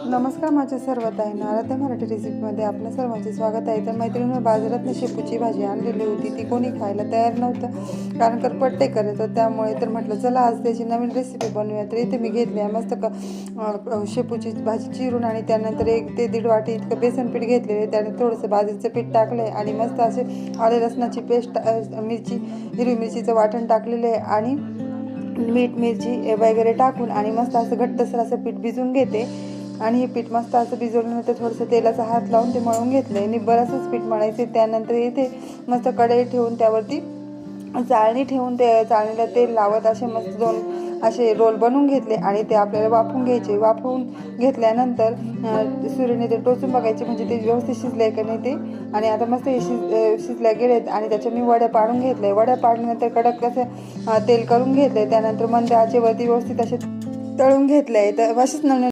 नमस्कार माझ्या सर्व ताईंना आराध्या मराठी रेसिपीमध्ये आपल्या सर्वांचे स्वागत आहे। तर मैत्रिणीने बाजारात शेपूची भाजी आणलेली होती, ती कोणी खायला तयार नव्हतं कारण करपट्टे करत, त्यामुळे तर म्हटलं चला आज त्याची नवीन रेसिपी बनवूया। तर इथे मी घेतली आहे मस्त शेपूची भाजी चिरून आणि त्यानंतर 1 ते 1.5 वाटी इतकं बेसन पीठ घेतलेले, त्याने थोडंसं बाजरीचं पीठ टाकलं आहे आणि मस्त असे आले लसणाची पेस्ट, हिरवी मिरचीचं वाटण टाकलेलं आहे आणि मीठ मिरची वगैरे टाकून आणि मस्त असं घट्टसर असं पीठ भिजवून घेते। आणि हे पीठ मस्त असं भिजवल्यानंतर थोडंसं तेलाचा हात लावून ते मळून घेतलं आहे। निब्बर असंच पीठ मळायचे। त्यानंतर इथे मस्त कढई ठेवून त्यावरती चाळणी ठेवून ते चाळणीला तेल लावत असे मस्त 2 असे रोल बनवून घेतले आणि ते आपल्याला वाफवून घ्यायचे। वाफवून घेतल्यानंतर सुरीने ते टोचून बघायचे म्हणजे ते व्यवस्थित शिजले का नाही ते। आणि आता मस्त हे शिजल्या गेलेत आणि त्याच्या मी वड्या पाडून घेतल्या। वड्या पाडल्यानंतर कडक असं तेल करून घेतले। त्यानंतर मंद आचेवरती व्यवस्थित असे तळून घेतले। तर असेच नवीन